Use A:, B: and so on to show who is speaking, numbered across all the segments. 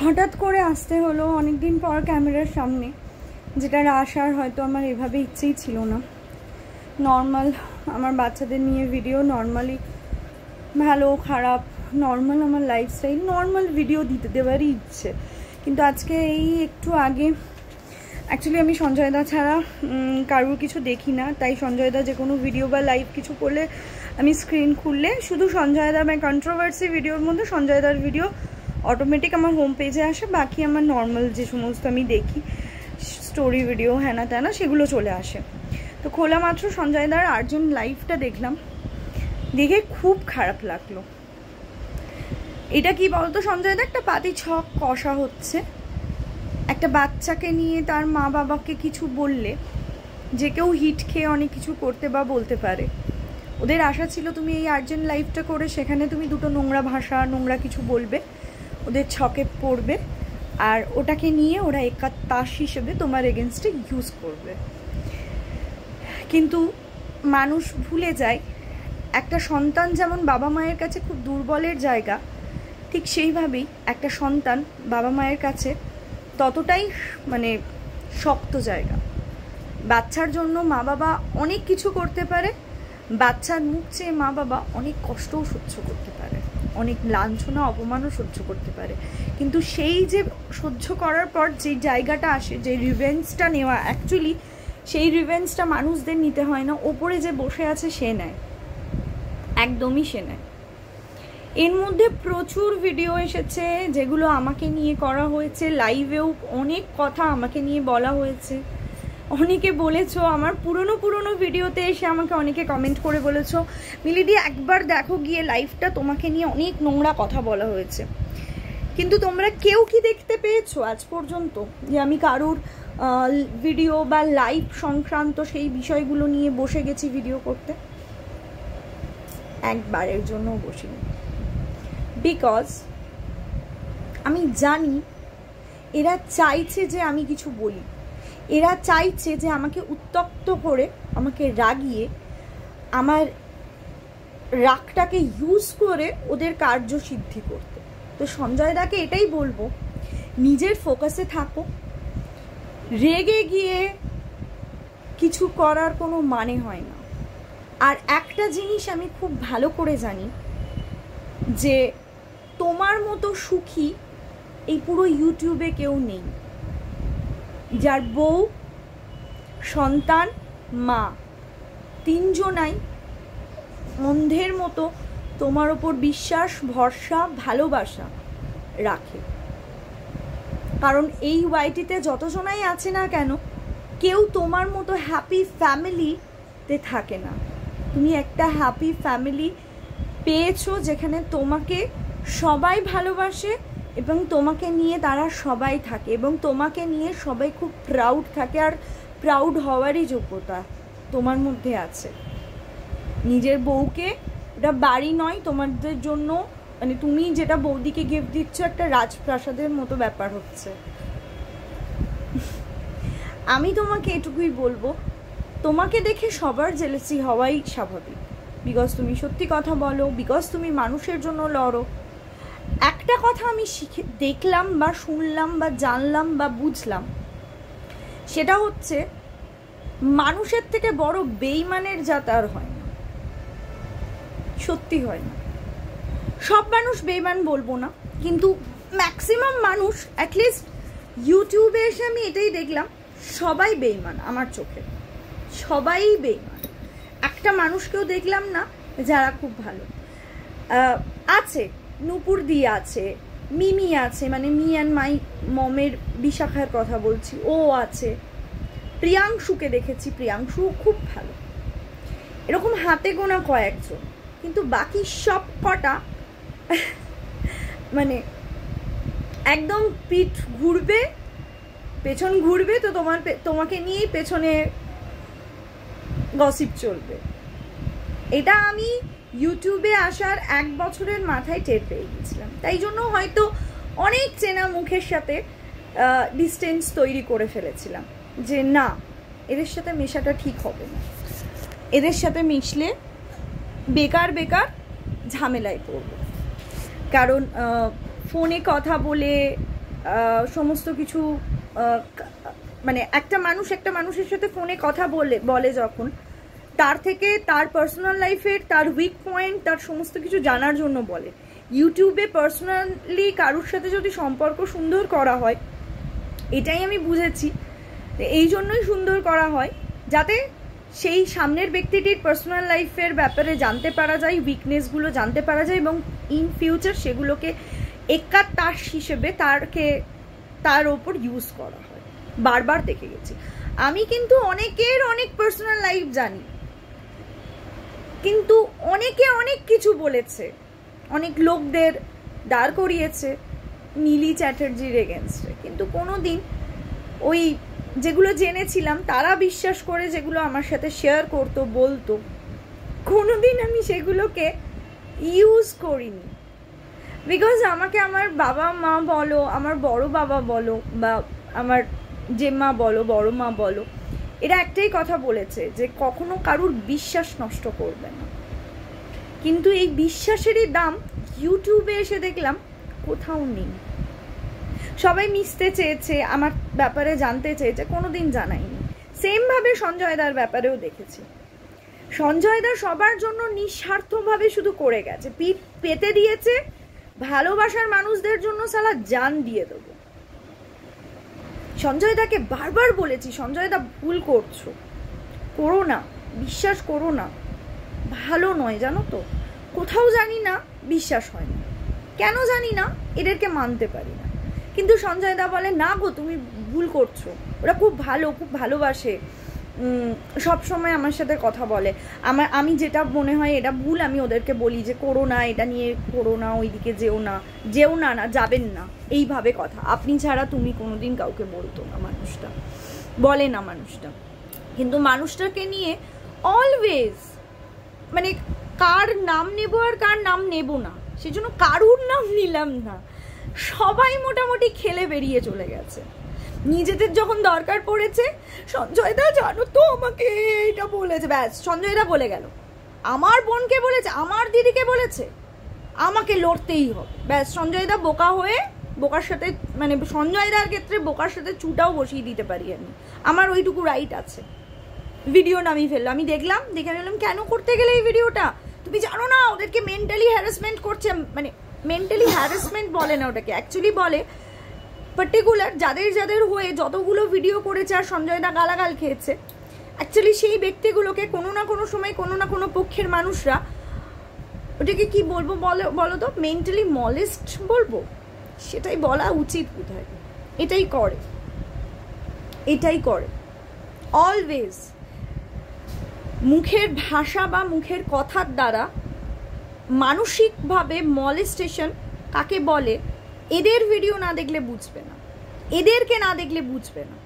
A: হঠাৎ করে আসতে হলো অনেকদিন পর ক্যামেরার সামনে, যেটার আসার হয়তো আমার এভাবে ইচ্ছেই ছিল না। নর্মাল আমার বাচ্চাদের নিয়ে ভিডিও, নর্মালি ভালো খারাপ নর্মাল আমার লাইফস্টাইল, নর্মাল ভিডিও দেওয়ারই ইচ্ছে। কিন্তু আজকে এই একটু আগে অ্যাকচুয়ালি আমি সঞ্জয়দা ছাড়া কারোর কিছু দেখি না, তাই সঞ্জয়দা যে কোনো ভিডিও বা লাইভ কিছু করলে আমি স্ক্রিন খুললে শুধু সঞ্জয়দা বা কন্ট্রোভার্সি ভিডিওর মধ্যে সঞ্জয়দার ভিডিও অটোমেটিক আমার হোম পেজে আসে, বাকি আমার নর্মাল যে সমস্ত আমি দেখি স্টোরি ভিডিও হ্যানা ত্যানা সেগুলো চলে আসে। তো খোলা মাত্র সঞ্জয়দার আর্জুন লাইভটা দেখলাম, দেখে খুব খারাপ লাগলো। এটা কি বলতো, সঞ্জয়দা একটা পাতি ছক কষা হচ্ছে। একটা বাচ্চাকে নিয়ে তার মা বাবাকে কিছু বললে যে কেউ হিট খেয়ে অনেক কিছু করতে বা বলতে পারে। ওদের আশা ছিল তুমি এই আর্জেন্ট লাইভটা করে সেখানে তুমি দুটো নোংরা ভাষা নোংরা কিছু বলবে, ওদের ছকে পড়বে, আর ওটাকে নিয়ে ওরা একাত্তাস হিসেবে তোমার এগেনস্টে ইউজ করবে। কিন্তু মানুষ ভুলে যায় একটা সন্তান যেমন বাবা মায়ের কাছে খুব দুর্বলের জায়গা, ঠিক সেইভাবেই একটা সন্তান বাবা মায়ের কাছে ততটাই শক্ত জায়গা। বাচ্চার জন্য মা বাবা অনেক কিছু করতে পারে, বাচ্চার মুখ চেয়ে মা বাবা অনেক কষ্টও সহ্য করতে পারে, অনেক লাঞ্ছনা অপমানও সহ্য করতে পারে। কিন্তু সেই যে সহ্য করার পর যে জায়গাটা আসে, যে রিভেঞ্জটা নেওয়া, অ্যাকচুয়ালি সেই রিভেঞ্জটা মানুষদের নিতে হয় না, ওপরে যে বসে আছে সে নেয়, একদমই সে নেয়। এর মধ্যে প্রচুর ভিডিও এসেছে যেগুলো আমাকে নিয়ে করা হয়েছে, লাইভেও অনেক কথা আমাকে নিয়ে বলা হয়েছে। অনেকে বলেছো, আমার পুরনো ভিডিওতে এসে আমাকে অনেকে কমেন্ট করে বলেছো, মিলিদি একবার দেখো গিয়ে লাইভটা, তোমাকে নিয়ে অনেক নোংরা কথা বলা হয়েছে। কিন্তু তোমরা কেউ কি দেখতে পেয়েছো আজ পর্যন্ত যে আমি কারুর ভিডিও বা লাইভ সংক্রান্ত সেই বিষয়গুলো নিয়ে বসে গেছি ভিডিও করতে? একবারের জন্য বসিনি। বিকজ আমি জানি এরা চাইছে যে আমি কিছু বলি, এরা চাইছে যে আমাকে উত্তপ্ত করে, আমাকে রাগিয়ে, আমার রাগটাকে ইউজ করে ওদের কার্যসিদ্ধি করতে। তো সঞ্জয়দাকে এটাই বলবো, নিজের ফোকাসে থাকো। রেগে গিয়ে কিছু করার কোনো মানে হয় না। আর একটা জিনিস আমি খুব ভালো করে জানি যে তোমার মতো সুখী এই পুরো ইউটিউবে কেউ নেই, যার বউ, সন্তান, মা তিনজনাই অন্ধের মতো তোমার ওপর বিশ্বাস, ভরসা, ভালোবাসা রাখে। কারণ এই ওয়াইটিতে যতজনাই আছে না কেন, কেউ তোমার মতো হ্যাপি ফ্যামিলিতে থাকে না। তুমি একটা হ্যাপি ফ্যামিলি পেয়েছো যেখানে তোমাকে সবাই ভালোবাসে এবং তোমাকে নিয়ে তারা সবাই থাকে এবং তোমাকে নিয়ে সবাই খুব প্রাউড থাকে। আর প্রাউড হওয়ারই যোগ্যতা তোমার মধ্যে আছে। নিজের বউকে, এটা বাড়ি নয় তোমাদের জন্য, তুমি যেটা বৌদিকে গিফট দিচ্ছ একটা রাজপ্রাসাদের মতো ব্যাপার হচ্ছে। আমি তোমাকে এটুকুই বলবো, তোমাকে দেখে সবার জেলেসি হওয়াই স্বাভাবিক, বিকজ তুমি সত্যি কথা বলো, বিকজ তুমি মানুষের জন্য লড়ো। একটা কথা আমি দেখলাম বা শুনলাম বা জানলাম বা বুঝলাম, সেটা হচ্ছে মানুষের থেকে বড় বেইমানের জাত আর হয় না। সত্যি হয় না। সব মানুষ বেইমান বলবো না, কিন্তু ম্যাক্সিমাম মানুষ, অ্যাটলিস্ট ইউটিউবে এসে আমি এটাই দেখলাম, সবাই বেইমান আমার চোখে, সবাই বেইমান। একটা মানুষকেও দেখলাম না যারা খুব ভালো আছে। নূপুর দি আছে, মিমি আছে, মি অ্যান্ড মাই মমের বিশাখার কথা বলছি, ও আছে। প্রিয়াংশুকে দেখেছি, প্রিয়াংশু খুব ভালো। এরকম হাতে গোনা কয়েকজন, কিন্তু বাকি সব কটা একদম পিঠ ঘুরবে, পেছন ঘুরবে, তো তোমাকে নিয়েই পেছনে গসিপ চলবে। এটা আমি ইউটিউবে আসার 1 বছরের মাথায় টের পেয়ে গেছিলাম। তাই জন্য হয়তো অনেক চেনা মুখের সাথে ডিস্টেন্স তৈরি করে ফেলেছিলাম যে না, এদের সাথে মেশাটা ঠিক হবে না, এদের সাথে মিশলে বেকার ঝামেলায় পড়ব। কারণ ফোনে কথা বলে সমস্ত কিছু মানে একটা মানুষের সাথে ফোনে কথা বলে যখন, তার থেকে তার পার্সোনাল লাইফের তার উইক পয়েন্ট তার সমস্ত কিছু জানার জন্য বলে। ইউটিউবে পার্সোনালি কারোর সাথে যদি সম্পর্ক সুন্দর করা হয়, এটাই আমি বুঝেছি, এই জন্যই সুন্দর করা হয় যাতে সেই সামনের ব্যক্তিটির পার্সোনাল লাইফের ব্যাপারে জানতে পারা যায়, উইকনেসগুলো জানতে পারা যায় এবং ইন ফিউচার সেগুলোকে একার তাস হিসেবে তার ওপর ইউজ করা হয়। বারবার দেখে গেছি আমি, কিন্তু অনেকের অনেক পার্সোনাল লাইফ জানি, কিন্তু অনেকে অনেক কিছু বলেছে, অনেক লোকদের দাঁড় করিয়েছে নীলি চ্যাটার্জির এগেনস্টে, কিন্তু কোনোদিন ওই যেগুলো জেনেছিলাম তারা বিশ্বাস করে যেগুলো আমার সাথে শেয়ার করতো বলতো, কোনোদিন আমি সেগুলোকে ইউজ করিনি। বিকজ আমাকে আমার বাবা মা বলো, আমার বড় বাবা বলো, বা আমার জেম্মা বলো, বড় মা বলো, এরা একটাই কথা বলেছে যে কখনো কারুর বিশ্বাস নষ্ট করবে না। কিন্তু এই বিশ্বাসেরই দাম ইউটিউবে এসে দেখলাম কোথাও নেই। সবাই মিশতে চেয়েছে, আমার ব্যাপারে জানতে চেয়েছে, কোনোদিন জানাইনি। সেমভাবে সঞ্জয়দার ব্যাপারেও দেখেছি, সঞ্জয়দা সবার জন্য নিঃস্বার্থভাবে শুধু করে গেছে, পিঠ পেতে দিয়েছে, ভালোবাসার মানুষদের জন্য সালা জান দিয়ে দেবো। সঞ্জয়দাকে বারবার বলেছি, সঞ্জয়দা ভুল করছো, করো না, বিশ্বাস করো না, ভালো নয়, জানো তো। কোথাও জানি না বিশ্বাস হয় না, কেন জানি না, এদেরকে মানতে পারি না। কিন্তু সঞ্জয়দা বলে না গো তুমি ভুল করছো, ওরা খুব ভালো, খুব ভালোবাসে, সব সময় আমার সাথে কথা বলে, আমি যেটা মনে হয় এটা ভুল আমি ওদেরকে বলি যে করো না, এটা নিয়ে করো না, ওইদিকে যেও না, যাবেন না, এইভাবে কথা। আপনি ছাড়া তুমি কোনোদিন কাউকে বলতো না মানুষটা, বলে না মানুষটা। কিন্তু মানুষটাকে নিয়ে অলওয়েজ মানে কার নাম নেব আর কার নাম নেব না, সেজন্য কারুর নাম নিলাম না, সবাই মোটামুটি খেলে বেরিয়ে চলে গেছে। নিজেদের যখন দরকার পড়েছে, সঞ্জয়দা জানো তো আমাকে এটা বলেছে, ব্যাস সঞ্জয়দা বলে গেল, আমার বোনকে বলেছে, আমার দিদিকে বলেছে, আমাকে লড়তেই হবে, ব্যাস। সঞ্জয়দা বোকা হয়ে বোকার সাথে, মানে সঞ্জয়দার ক্ষেত্রে বোকার সাথে চুটাও বসিয়ে দিতে পারি আমি, আমার ওইটুকু রাইট আছে। ভিডিও নামিয়ে ফেললো, আমি দেখলাম, দেখে ফেললাম, কেন করতে গেলে এই ভিডিওটা? তুমি জানো না ওদেরকে মেন্টালি হ্যারাসমেন্ট করছে, মানে মেন্টালি হ্যারাসমেন্ট বলে না ওটাকে, অ্যাকচুয়ালি বলে পার্টিকুলার যাদের হয়ে যতগুলো ভিডিও করেছে আর সঞ্জয়দা গালাগাল খেয়েছে, অ্যাকচুয়ালি সেই ব্যক্তিগুলোকে কোনো না কোনো সময় কোনো না কোনো পক্ষের মানুষরা ওটাকে কি বলবো বলো তো, মেন্টালি মলেস্ট বলবো, সেটাই বলা উচিত বোধহয়। এটাই করে অলওয়েজ। মুখের ভাষা বা মুখের কথার দ্বারা মানসিকভাবে মলেস্টেশন কাকে বলে, এদের ভিডিও না দেখলে বুঝবে না, এদেরকে না দেখলে বুঝবে না।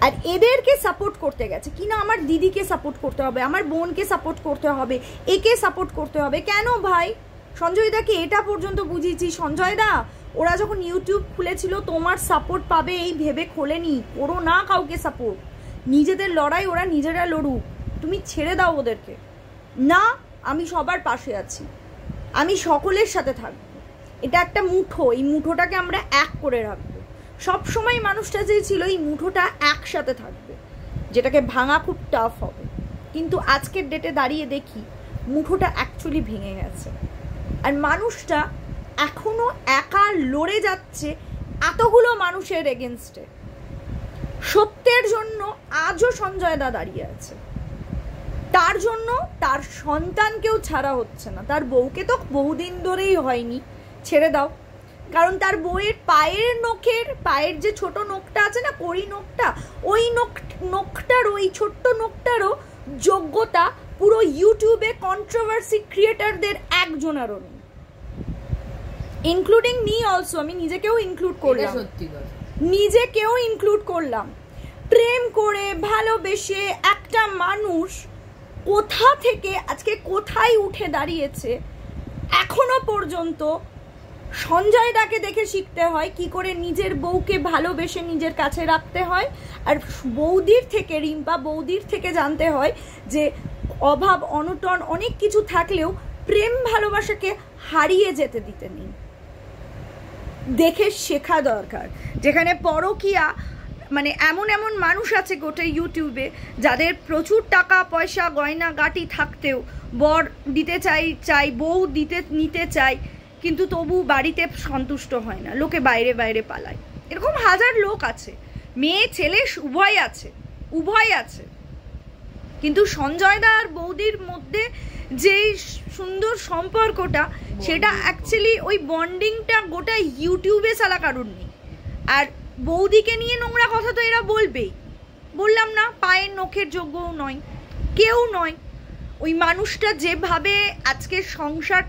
A: আর এদেরকে সাপোর্ট করতে গেছে কিনা, আমার দিদিকে সাপোর্ট করতে হবে, আমার বোনকে সাপোর্ট করতে হবে, একে সাপোর্ট করতে হবে। কেন ভাই? সঞ্জয়দাকে এটা পর্যন্ত বুঝিয়েছি, সঞ্জয়দা ওরা যখন ইউটিউব খুলেছিল তোমার সাপোর্ট পাবে এই ভেবে খোলেনি, করো না কাউকে সাপোর্ট, নিজেদের লড়াই ওরা নিজেরা লড়ুক, তুমি ছেড়ে দাও ওদেরকে। না, আমি সবার পাশে আছি, আমি সকলের সাথে থাকবো, এটা একটা মুঠো, এই মুঠোটাকে আমরা এক করে রাখবো। সব সময় মানুষটা যে ছিল এই মুঠোটা একসাথে থাকবে, যেটাকে ভাঙা খুব টাফ হবে। কিন্তু আজকের ডেটে দাঁড়িয়ে দেখি মুঠোটা অ্যাকচুয়ালি ভেঙে গেছে, আর মানুষটা এখনো একা লড়ে যাচ্ছে এতগুলো মানুষের এগেনস্টে। সত্যের জন্য আজও সঞ্জয়দা দাঁড়িয়ে আছে, তার জন্য তার সন্তানকেও ছাড়া হচ্ছে না, তার বউকে তো বহুদিন ধরেই হয়নি, ছেড়ে দাও। কারণ তার বউয়ের পায়ের যে ছোট নখটা আছে না, কড়ি নখটা, ওই নখটার ওই ছোট্ট নখটারও যোগ্যতা পুরো ইউটিউবে কন্ট্রোভার্সি ক্রিয়েটারদের একজনেরও নেই, ইনক্লুডিং মি অলসো। আমি নিজেকেও ইনক্লুড করলাম। প্রেম করে ভালোবেসে একটা মানুষ কোথা থেকে আজকে কোথায় উঠে দাঁড়িয়েছে, এখনো পর্যন্ত সঞ্জয়দাকে দেখে শিখতে হয় কি করে নিজের বউকে ভালোবেসে নিজের কাছে রাখতে হয়। আর বৌদির থেকে, রিম্পা বৌদির থেকে জানতে হয় যে অভাব অনটন অনেক কিছু থাকলেও প্রেম ভালোবাসাকে হারিয়ে যেতে দিতে নেই। দেখে শেখা দরকার। যেখানে পরকীয়া মানে এমন এমন মানুষ আছে গোটা ইউটিউবে যাদের প্রচুর টাকা পয়সা গয়না গাটি থাকতেও বর দিতে চাই বউ নিতে চাই, কিন্তু তবু বাড়িতে সন্তুষ্ট হয় না, লোকে বাইরে বাইরে পালায়। এরকম হাজার লোক আছে, মেয়ে ছেলে উভয় আছে। কিন্তু সঞ্জয় দা আর বৌদির মধ্যে যে সুন্দর সম্পর্কটা, সেটা অ্যাকচুয়ালি ওই বন্ডিংটা গোটা ইউটিউবে ছাড়া কারণ নেই। আর বৌদিকে নিয়ে নোংরা কথা তো এরা বলবেই, বললাম না, পায়ের নখের যোগ্যও নয়, কেউ নয়। ওই মানুষটা যেভাবে আজকে সংসার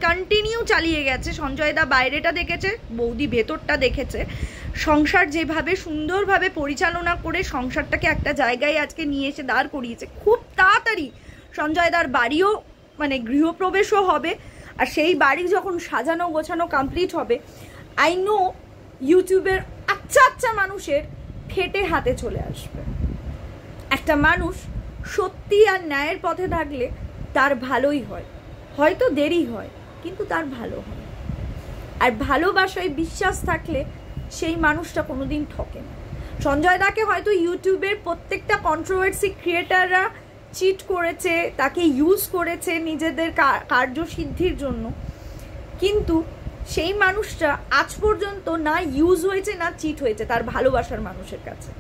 A: কন্টিনিউ চালিয়ে গেছে, সঞ্জয় দা বাইরেটা দেখেছে, বৌদি ভেতরটা দেখেছে, সংসার যেভাবে সুন্দরভাবে পরিচালনা করে সংসারটাকে একটা জায়গায় আজকে নিয়ে এসে দাঁড় করিয়েছে। খুব তাড়াতাড়ি সঞ্জয় দার বাড়িও মানে গৃহপ্রবেশও হবে, আর সেই বাড়ি যখন সাজানো গোছানো কমপ্লিট হবে, আই নো ইউটিউবের আচ্ছা মানুষের ফেটে হাতে চলে আসবে। একটা মানুষ সত্যি আর ন্যায়ের পথে থাকলে তার ভালোই হয়, হয়তো দেরি হয় কিন্তু তার ভালো হয়। আর ভালোবাসায় বিশ্বাস থাকলে সেই মানুষটা কোনোদিন ঠকে না। সঞ্জয় দাকে হয়তো ইউটিউবের প্রত্যেকটা কন্ট্রোভার্সি ক্রিয়েটাররা চিট করেছে, তাকে ইউজ করেছে নিজেদের কার্যসিদ্ধির জন্য, কিন্তু সেই মানুষটা আজ পর্যন্ত না ইউজ হয়েছে না চিট হয়েছে তার ভালোবাসার মানুষের কাছে।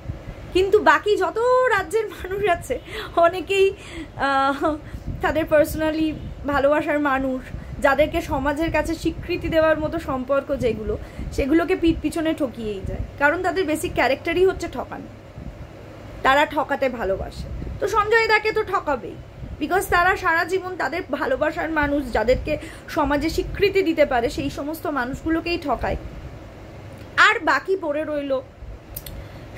A: কিন্তু বাকি যত রাজ্যের মানুষ আছে অনেকেই তাদের পার্সোনালি ভালোবাসার মানুষ, যাদেরকে সমাজের কাছে স্বীকৃতি দেওয়ার মতো সম্পর্ক যেগুলো, সেগুলোকে পিঠ পিছনে ঠকিয়েই যায়। কারণ তাদের বেসিক ক্যারেক্টারই হচ্ছে ঠকানো, তারা ঠকাতে ভালোবাসে। তো সঞ্জয় দাকে তো ঠকাবেই, বিকজ তারা সারা জীবন তাদের ভালোবাসার মানুষ, যাদেরকে সমাজে স্বীকৃতি দিতে পারে, সেই সমস্ত মানুষগুলোকেই ঠকায়। আর বাকি পড়ে রইল,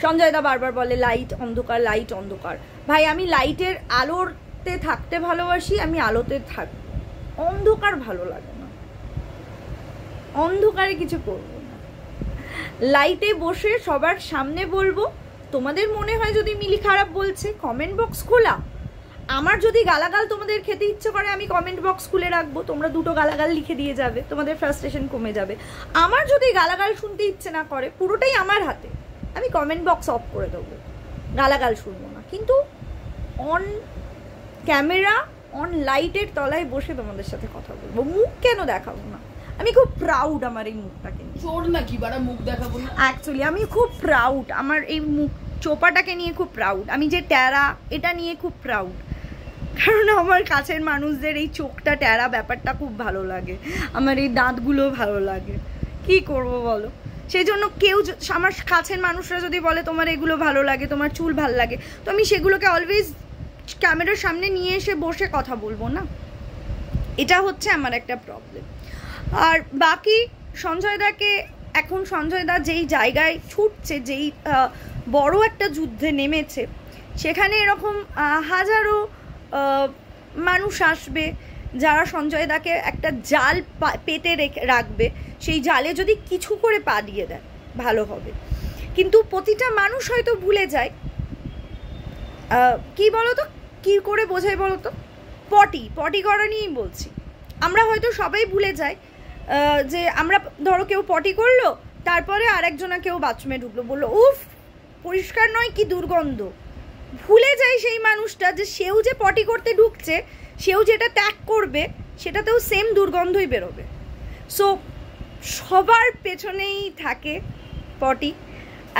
A: সঞ্জয় দা বারবার বলে লাইট অন্ধকার, লাইট অন্ধকার। ভাই, আমি লাইটের আলোতে থাকতে ভালোবাসি, আমি আলোতে থাকবো, অন্ধকার ভালো লাগে না, অন্ধকারে কিছু করবো না। লাইটে বসে সবার সামনে বলবো, তোমাদের মনে হয় যদি মিলি খারাপ বলছে, কমেন্ট বক্স খোলা। আমার যদি গালাগাল তোমাদের খেতে ইচ্ছে করে, আমি কমেন্ট বক্স খুলে রাখবো, তোমরা দুটো গালাগাল লিখে দিয়ে যাবে, তোমাদের ফ্রাস্ট্রেশন কমে যাবে। আমার যদি গালাগাল শুনতে ইচ্ছে না করে, পুরোটাই আমার হাতে, আমি কমেন্ট বক্স অফ করে দেবো, গালাগাল শুনবো না। কিন্তু অন ক্যামেরা অন লাইটের তলায় বসে তোমাদের সাথে কথা বলবো, মুখ কেন দেখাবো না? আমি খুব প্রাউড আমার এই মুখটাকে নিয়ে।
B: চোর নাকি বাড়া মুখ দেখাবো না?
A: অ্যাকচুয়ালি আমি খুব প্রাউড আমার এই মুখ চোপাটাকে নিয়ে, খুব প্রাউড। আমি যে ট্যারা এটা নিয়ে খুব প্রাউড, কারণ আমার কাছের মানুষদের এই চোখটা ট্যারা ব্যাপারটা খুব ভালো লাগে, আমার এই দাঁতগুলো ভালো লাগে। কি করব বলো? সেই জন্য কেউ আমার কাছের মানুষরা যদি বলে তোমার এগুলো ভালো লাগে, তোমার চুল ভালো লাগে, তো আমি সেগুলোকে অলওয়েজ ক্যামেরার সামনে নিয়ে এসে বসে কথা বলবো না। এটা হচ্ছে আমার একটা প্রবলেম। আর বাকি সঞ্জয় দাকে এখন সঞ্জয় দা যেই জায়গায় ছুটছে, যেই বড় একটা যুদ্ধে নেমেছে, সেখানে এরকম হাজারো মানুষ আসবে যারা সঞ্জয় দাকে একটা জাল পেতে রাখবে, সেই জালে যদি কিছু করে পা দিয়ে দেয় ভালো হবে। কিন্তু প্রতিটা মানুষ হয়তো ভুলে যায়, কি বলতো, কি করে বোঝাই বলতো, পটি করা নিয়েই বলছি। আমরা হয়তো সবাই ভুলে যাই যে আমরা ধরো কেউ পটি করলো, তারপরে আরেকজনা কেউ বাথরুমে ঢুকলো, বললো উফ পরিষ্কার নয়, কি দুর্গন্ধ। ভুলে যায় সেই মানুষটা যে সেও যে পটি করতে ঢুকছে, সেও যেটা ত্যাগ করবে সেটাতেও সেম দুর্গন্ধই বেরোবে। সো সবার পেছনেই থাকে পটি,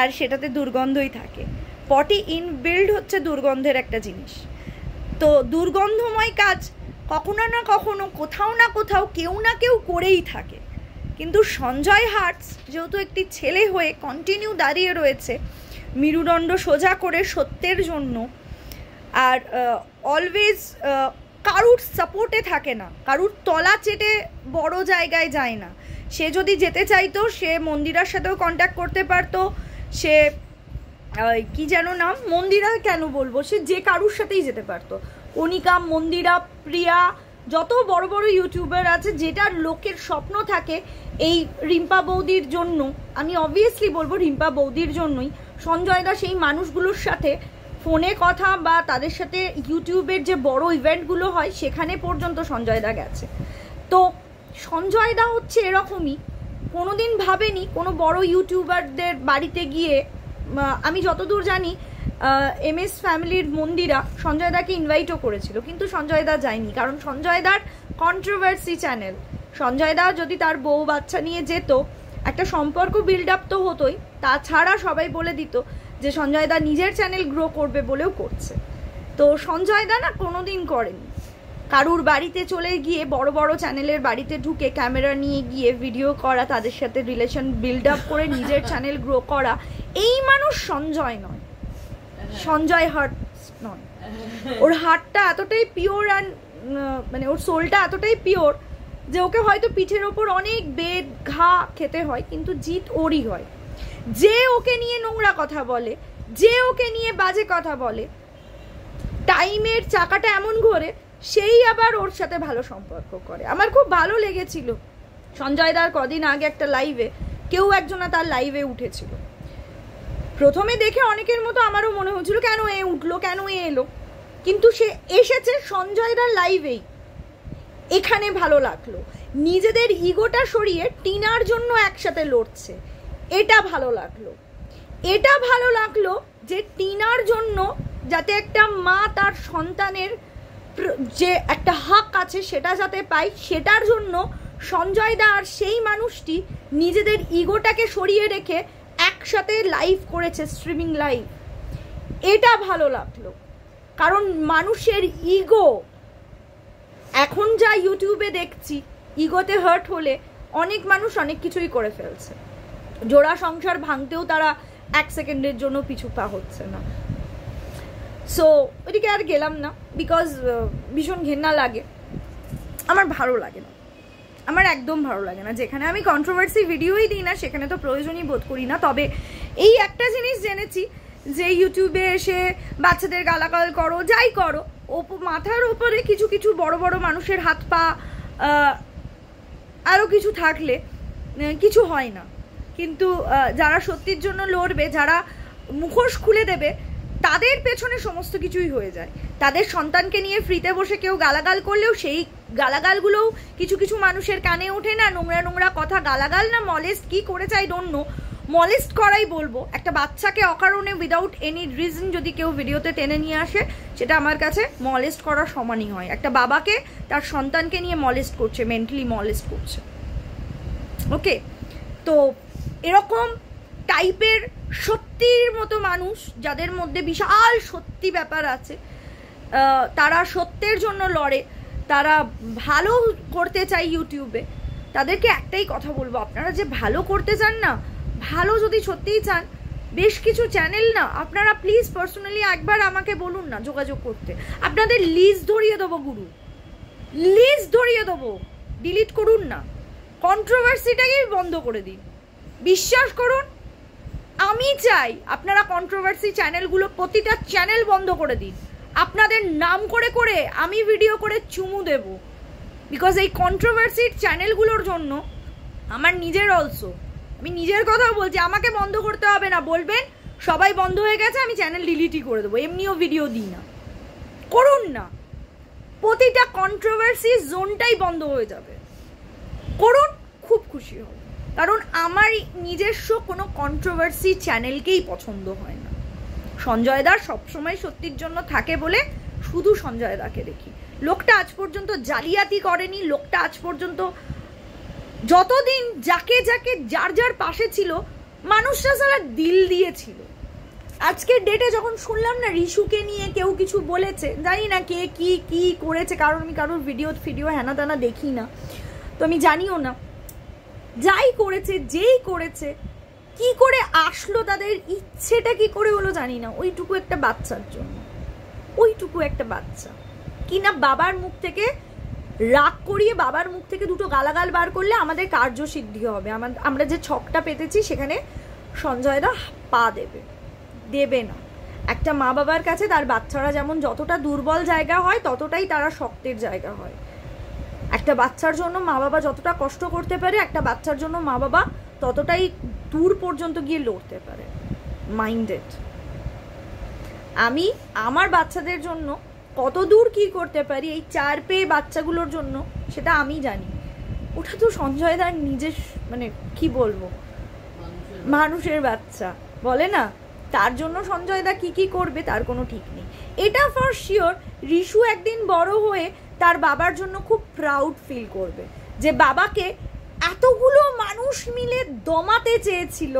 A: আর সেটাতে দুর্গন্ধই থাকে। পটি ইনবিল্ড হচ্ছে দুর্গন্ধের একটা জিনিস। তো দুর্গন্ধময় কাজ কখনো না কখনো, কোথাও না কোথাও কেউ না কেউ করেই থাকে। কিন্তু সঞ্জয় হার্টস যেহেতু একটি ছেলে হয়ে কন্টিনিউ দাঁড়িয়ে রয়েছে মেরুদণ্ড সোজা করে সত্যের জন্য, আর অলওয়েজ কারুর সাপোর্টে থাকে না, কারুর তলা চেটে বড় জায়গায় যায় না। সে যদি যেতে চাইতো, সে মন্দিরার সাথেও কন্ট্যাক্ট করতে পারতো, সে কি যেন নাম, মন্দিরা কেন বলবো, সে যে কারুর সাথেই যেতে পারতো। কণিকা, মন্দিরা, প্রিয়া, যত বড় বড় ইউটিউবার আছে, যেটার লোকের স্বপ্ন থাকে এই রিম্পা বৌদির জন্য, আমি অবভিয়াসলি বলবো রিম্পা বৌদির জন্যই সঞ্জয় দা সেই মানুষগুলোর সাথে ফোনে কথা বা তাদের সাথে ইউটিউবের যে বড় ইভেন্টগুলো হয় সেখানে পর্যন্ত সঞ্জয় দা গেছে। তো সঞ্জয় দা হচ্ছে এরকমই,
C: কোনোদিন ভাবেনি কোনো বড় ইউটিউবারদের বাড়িতে গিয়ে। আমি যতদূর জানি MS ফ্যামিলির মন্দিরা সঞ্জয় দাকে ইনভাইটও করেছিল, কিন্তু সঞ্জয় দা যায়নি, কারণ সঞ্জয় দার কন্ট্রোভার্সি চ্যানেল। সঞ্জয় দা যদি তার বউ বাচ্চা নিয়ে যেত, একটা সম্পর্ক বিল্ড আপ তো হতোই, তাছাড়া সবাই বলে দিত যে সঞ্জয় দা নিজের চ্যানেল গ্রো করবে বলেও করছে। তো সঞ্জয় দা না কোনোদিন করেনি কারুর বাড়িতে চলে গিয়ে বড় বড় চ্যানেলের বাড়িতে ঢুকে ক্যামেরা নিয়ে গিয়ে ভিডিও করা, তাদের সাথে রিলেশন বিল্ড আপ করে নিজের চ্যানেল গ্রো করা। এই মানুষ সঞ্জয় নয়, সঞ্জয় হার্ট নয়। ওর হার্টটা এতটাই পিওর অ্যান্ড মানে ওর সোলটা এতটাই পিওর যে ওকে হয়তো পিঠের ওপর অনেক বেদ ঘা খেতে হয়, কিন্তু জিত ওরই হয়। যে ওকে নিয়ে নোংরা কথা বলে, যে ওকে নিয়ে বাজে কথা বলে, টাইমের চাকাটা এমন ঘোরে, সেই আবার ওর সাথে ভালো সম্পর্ক করে। আমার খুব ভালো লেগেছিল সঞ্জয় দার কদিন আগে একটা লাইভে কেউ একজনা তার লাইভে উঠেছিল। প্রথমে দেখে অনেকের মতো আমারও মনে হচ্ছিল কেন এ উঠলো, কেন এ এলো, কিন্তু সে এসেছে সঞ্জয় দার লাইভেই, এখানে ভালো লাগলো। নিজেদের ইগোটা সরিয়ে টিনার জন্য একসাথে লড়ছে, এটা ভালো লাগলো। এটা ভালো লাগলো যে টিনার জন্য যাতে একটা মা তার সন্তানের যে একটা হক আছে সেটা যাতে পায়, সেটার জন্য সঞ্জয় দা আর সেই মানুষটি নিজেদের ইগোটাকে সরিয়ে রেখে একসাথে লাইভ করেছে, স্ট্রিমিং লাইভ। এটা ভালো লাগলো, কারণ মানুষের ইগো এখন যা ইউটিউবে দেখছি, ইগোতে হার্ট হলে অনেক মানুষ অনেক কিছুই করে ফেলছে। জোড়া সংসার ভাঙতেও তারা 1 সেকেন্ডের জন্য পিছু পা হচ্ছে না। সো ওইদিকে আর গেলাম না, বিকজ ভীষণ ঘেন্না লাগে, আমার ভালো লাগে না, আমার একদম ভালো লাগে না। যেখানে আমি কন্ট্রোভার্সি ভিডিওই দিই না সেখানে তো প্রয়োজনই বোধ করি না। তবে এই একটা জিনিস জেনেছি যে ইউটিউবে এসে বাচ্চাদের গালাগাল করো, যাই করো, মাথার উপরে কিছু কিছু বড় বড় মানুষের হাত পা আরও কিছু থাকলে কিছু হয় না, কিন্তু যারা সত্যির জন্য লড়বে, যারা মুখোশ খুলে দেবে, তাদের পেছনে সমস্ত কিছুই হয়ে যায়। তাদের সন্তানকে নিয়ে ফ্রিতে বসে কেউ গালাগাল করলেও সেই গালাগালগুলোও কিছু কিছু মানুষের কানে ওঠে না, নোংরা নোংরা কথা, গালাগাল না মলেস্ট কি করেছে আই ডোন্ট নো, মলেস্ট করাই বলবো। একটা বাচ্চাকে অকারণে উইদাউট এনি রিজন যদি কেউ ভিডিওতে টেনে নিয়ে আসে, সেটা আমার কাছে মলেস্ট করার সমানই হয়। একটা বাবাকে তার সন্তানকে নিয়ে মলেস্ট করছে, মেন্টালি মলেস্ট করছে। ওকে, তো এরকম টাইপের সত্যির মতো মানুষ যাদের মধ্যে বিশাল সত্যি ব্যাপার আছে, তারা সত্যের জন্য লড়ে, তারা ভালো করতে চায় ইউটিউবে, তাদেরকে একটাই কথা বলবো, আপনারা যে ভালো করতে চান না, ভালো যদি সত্যিই চান, বেশ কিছু চ্যানেল না আপনারা প্লিজ পার্সোনালি একবার আমাকে বলুন না যোগাযোগ করতে, আপনাদের লিস্ট ধরিয়ে দেবো, গুরু লিস্ট ধরিয়ে দেবো, ডিলিট করুন না, কন্ট্রোভার্সিটাকেই বন্ধ করে দিন। বিশ্বাস করুন, আমি চাই আপনারা কন্ট্রোভার্সি চ্যানেলগুলো প্রতিটা চ্যানেল বন্ধ করে দিন। আপনাদের নাম করে করে আমি ভিডিও করে চুমু দেব, বিকজ এই কন্ট্রোভার্সির চ্যানেলগুলোর জন্য আমার নিজের অলসো, আমি নিজের কথাও বলছি, আমাকে বন্ধ করতে হবে না, বলবেন সবাই বন্ধ হয়ে গেছে আমি চ্যানেল ডিলিটই করে দেবো, এমনিও ভিডিও দিই না, করুন না, প্রতিটা কন্ট্রোভার্সি জোনটাই বন্ধ হয়ে যাবে, করুন, খুব খুশি হব। কারণ আমার নিজস্ব কোনো কন্ট্রোভার্সি চ্যানেলকেই পছন্দ হয় না। সঞ্জয় দার সবসময় সত্যির জন্য থাকে বলে শুধু সঞ্জয় দাকে দেখি। লোকটা আজ পর্যন্ত জালিয়াতি করেনি, লোকটা আজ পর্যন্ত যতদিন যাকে যাকে যার যার পাশে ছিল মানুষরা সারা দিল দিয়েছিল। আজকের ডেটে যখন শুনলাম না রিশুকে নিয়ে কেউ কিছু বলেছে, জানি না কে কি কি করেছে, কারণ আমি কারোর ভিডিও হ্যানা তানা দেখি না, তো আমি জানিও না, যাই করেছে যেই করেছে কি করে আসলো, তাদের ইচ্ছেটা কি করে হলো জানি না, ওইটুকু একটা বাচ্চার জন্য, ওইটুকু একটা বাচ্চা কিনা বাবার মুখ থেকে রাগ করিয়ে বাবার মুখ থেকে দুটো গালাগাল বার করলে আমাদের কার্যসিদ্ধি হবে, আমরা যে ছকটা পেতেছি সেখানে সঞ্জয় দা পা দেবে না। একটা মা বাবার কাছে তার বাচ্চারা যেমন যতটা দুর্বল জায়গা হয় ততটাই তারা শক্তের জায়গা হয়। একটা বাচ্চার জন্য মা বাবা যতটা কষ্ট করতে পারে, একটা বাচ্চার জন্য মা বাবা ততটাই দূর পর্যন্ত গিয়ে লড়তে পারে। মাইন্ডেড, আমি আমার বাচ্চাদের জন্য কত দূর কি করতে পারি এই 4 পেয়ে বাচ্চাগুলোর জন্য সেটা আমি জানি। ওটা তো সঞ্জয় দার নিজের, মানে কি বলবো, মানুষের বাচ্চা বলে না, তার জন্য সঞ্জয় দা কি করবে তার কোনো ঠিক নেই। এটা ফর শিওর রিশু একদিন বড় হয়ে তার বাবার জন্য খুব প্রাউড ফিল করবে যে বাবাকে এতগুলো মানুষ মিলে দমাতে চেয়েছিল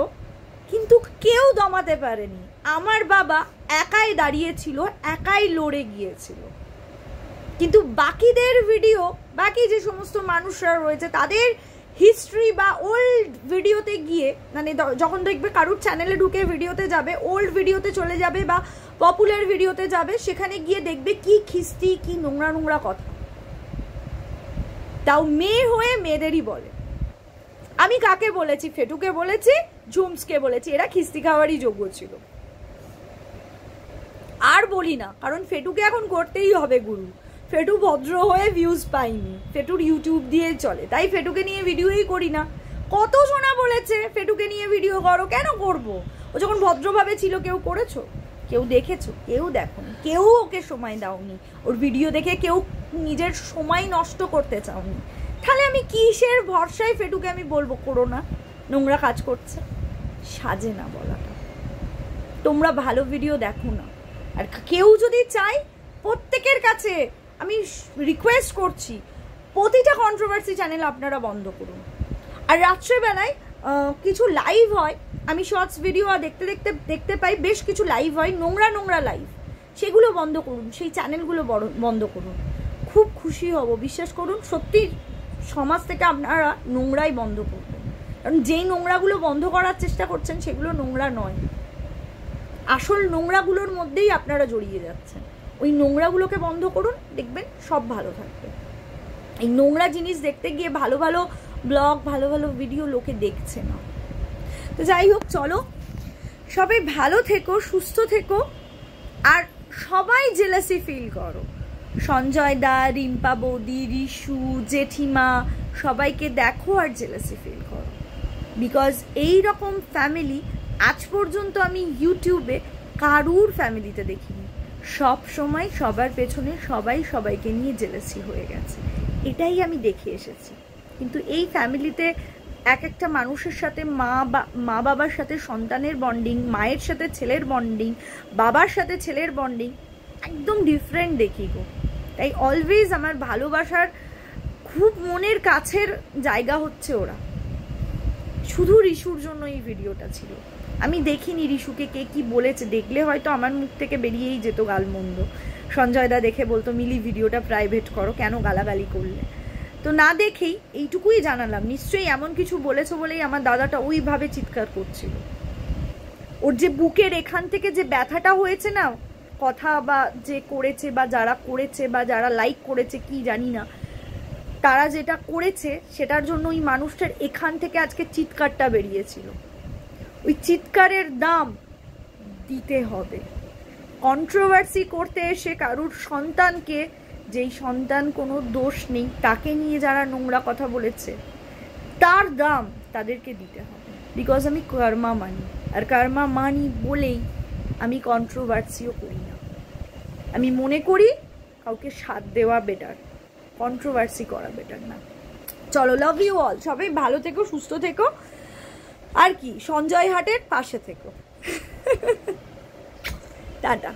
C: কিন্তু কেউ দমাতে পারেনি, আমার বাবা একাই দাঁড়িয়েছিল, একাই লড়ে গিয়েছিল। কিন্তু বাকিদের ভিডিও, বাকি যে সমস্ত মানুষরা রয়েছে তাদের হিস্ট্রি বা ওল্ড ভিডিওতে গিয়ে, মানে যখন দেখবে কারুর চ্যানেলে ঢুকে ভিডিওতে যাবে, ওল্ড ভিডিওতে চলে যাবে বা পপুলার ভিডিওতে যাবে, সেখানে গিয়ে দেখবে কি খিস্তি, কি নোংরা নোংরা কথা, তাও মেয়ে হয়ে মেয়েদেরই বলে। আমি কাকে বলেছি? ফেটুকে বলেছি, ঝুমসকে বলেছি, এরা খিস্তি খাওয়ারই যোগ্য ছিল। আর বলি না, কারণ ফেটুকে এখন করতেই হবে গুরু। ফেটু ভদ্র হয়ে ভিউজ পাইনি, ফেটুর ইউটিউব দিয়ে চলে, তাই ফেটুকে নিয়ে ভিডিওই করি না। কত শোনা বলেছে ফেটুকে নিয়ে ভিডিও করো, কেন করব? ও যখন ভদ্রভাবে ছিল কেউ করেছো? কেউ দেখেছো? কেউ দেখোনি, কেউ ওকে সময় দাওনি, ওর ভিডিও দেখে কেউ নিজের সময় নষ্ট করতে চাওনি। তাহলে আমি কিসের ভরসায় ফেটুকে আমি বলবো করো না, নোংরা কাজ করছে? সাজে না বলাটা। তোমরা ভালো ভিডিও দেখো না, আর কেউ যদি চাই, প্রত্যেকের কাছে আমি রিকোয়েস্ট করছি, প্রতিটা কন্ট্রোভার্সি চ্যানেল আপনারা বন্ধ করুন। আর রাত্রেবেলায় কিছু লাইভ হয়, আমি শর্টস ভিডিও দেখতে দেখতে দেখতে পাই বেশ কিছু লাইভ হয়, নোংরা নোংরা লাইভ, সেগুলো বন্ধ করুন, সেই চ্যানেলগুলো বন্ধ করুন। খুব খুশি হব, বিশ্বাস করুন, সত্যি সমাজ থেকে আপনারা নোংরাই বন্ধ করবেন। কারণ যেই নোংরাগুলো বন্ধ করার চেষ্টা করছেন সেগুলো নোংরা নয়, আসল নোংরাগুলোর মধ্যেই আপনারা জড়িয়ে যাচ্ছেন। ওই নোংরাগুলোকে বন্ধ করুন, দেখবেন সব ভালো থাকবে। এই নোংরা জিনিস দেখতে গিয়ে ভালো ভালো ব্লগ, ভালো ভালো ভিডিও লোকে দেখছে না। তো যাই হোক, চলো সবাই ভালো থেকো, সুস্থ থেকো, আর সবাই জেলাসি ফিল করো। সঞ্জয় দা, রিম্পা বৌদি, রিশু, জেঠিমা, সবাইকে দেখো আর জেলাসি ফিল করো। বিকজ এই রকম ফ্যামিলি আজ পর্যন্ত আমি ইউটিউবে কারুর ফ্যামিলিতে দেখিনি। সব সময় সবার পেছনে সবাই সবাইকে নিয়ে জেলাসি হয়ে গেছে, এটাই আমি দেখে এসেছি। কিন্তু এই ফ্যামিলিতে এক একটা মানুষের সাথে মা বাবার সাথে সন্তানের বন্ডিং, মায়ের সাথে ছেলের বন্ডিং, বাবার সাথে ছেলের বন্ডিং একদম ডিফারেন্ট দেখি গো। তাই অলওয়েজ আমার ভালোবাসার খুব মনের কাছের জায়গা হচ্ছে ওরা। শুধু রিশুর জন্য এই ভিডিওটা ছিল, আমি দেখিনি রিশুকে কে কি বলেছে, দেখলে হয়তো আমার মুখ থেকে বেরিয়েই যেত গালমন্দ। সঞ্জয় দা দেখে বলতো মিলি ভিডিওটা প্রাইভেট করো, কেন গালাগালি করলে? তো না দেখেই এইটুকুই জানালাম, নিশ্চয়ই এমন কিছু বলেছো বলেই আমার দাদাটা ওইভাবে চিৎকার করছিল। ওর যে বুকের এখান থেকে যে ব্যথাটা হয়েছে না, কথা বা যে করেছে বা যারা করেছে বা যারা লাইক করেছে কি জানি না, তারা যেটা করেছে সেটার জন্য ওই মানুষটার এখান থেকে আজকে চিৎকারটা বেরিয়েছিল। ওই চিৎকারের দাম দিতে হবে। কন্ট্রোভার্সি করতে এসে কারুর সন্তানকে, যেই সন্তান কোনো দোষ নেই, তাকে নিয়ে যারা নোংরা কথা বলেছে, তার দাম তাদেরকে দিতে হবে। বিকজ আমি কর্মা মানি, আর কর্মা মানি বলেই আমি কন্ট্রোভার্সিও করি না। আমি মনে করি কাউকে সাথ দেওয়া বেটার, কন্ট্রোভার্সি করা বেটার না। চলো, লাভ ইউ অল, সবাই ভালো থেকো, সুস্থ থেকো, আর কি সঞ্জয় হাটের পাশে থেকো। টাটা।